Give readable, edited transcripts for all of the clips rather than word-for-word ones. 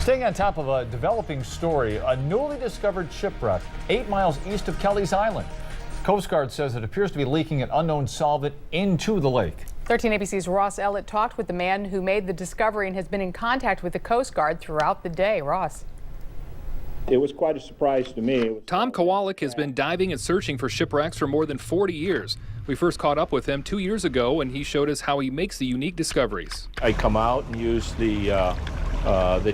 Staying on top of a developing story, a newly discovered shipwreck 8 miles east of Kelly's Island. Coast Guard says it appears to be leaking an unknown solvent into the lake. 13 ABC's Ross Ellett talked with the man who made the discovery and has been in contact with the Coast Guard throughout the day. Ross. It was quite a surprise to me. Tom Kowalik has been diving and searching for shipwrecks for more than 40 years. We first caught up with him 2 years ago, and he showed us how he makes the unique discoveries. I come out and use the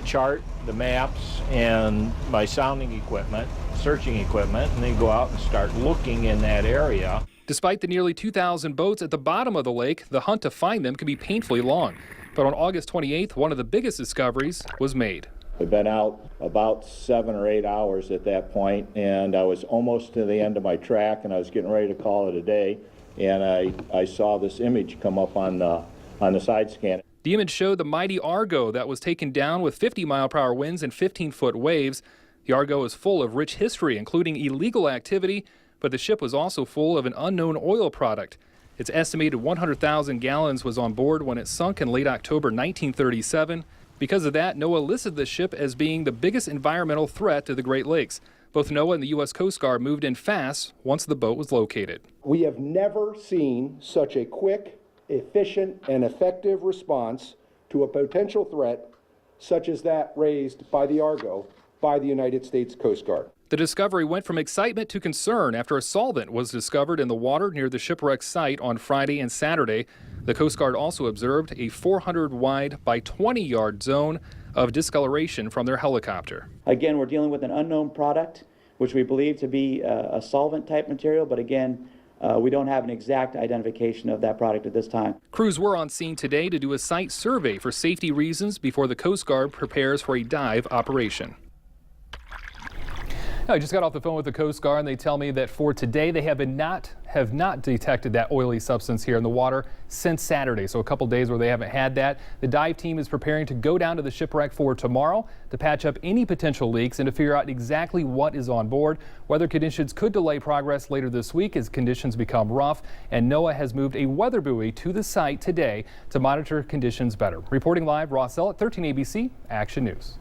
chart, the maps, and my sounding equipment, searching equipment, and then go out and start looking in that area. Despite the nearly 2,000 boats at the bottom of the lake, the hunt to find them can be painfully long. But on August 28th, one of the biggest discoveries was made. We've been out about 7 or 8 hours at that point, and I was almost to the end of my track, and I was getting ready to call it a day, and I saw this image come up on the side scan. The image showed the mighty Argo that was taken down with 50-mile-per-hour winds and 15-foot waves. The Argo is full of rich history, including illegal activity, but the ship was also full of an unknown oil product. Its estimated 100,000 gallons was on board when it sunk in late October 1937. Because of that, NOAA listed the ship as being the biggest environmental threat to the Great Lakes. Both NOAA and the U.S. Coast Guard moved in fast once the boat was located. We have never seen such a quick, efficient, and effective response to a potential threat such as that raised by the Argo by the United States Coast Guard. The discovery went from excitement to concern after a solvent was discovered in the water near the shipwreck site on Friday and Saturday. The Coast Guard also observed a 400 wide by 20 yard zone of discoloration from their helicopter. Again, we're dealing with an unknown product, which we believe to be a solvent type material, but again, we don't have an exact identification of that product at this time. Crews were on scene today to do a site survey for safety reasons before the Coast Guard prepares for a dive operation. I just got off the phone with the Coast Guard, and they tell me that for today they have not detected that oily substance here in the water since Saturday. So a couple days where they haven't had that. The dive team is preparing to go down to the shipwreck for tomorrow to patch up any potential leaks and to figure out exactly what is on board. Weather conditions could delay progress later this week as conditions become rough, and NOAA has moved a weather buoy to the site today to monitor conditions better. Reporting live, Ross Ellett, 13 ABC Action News.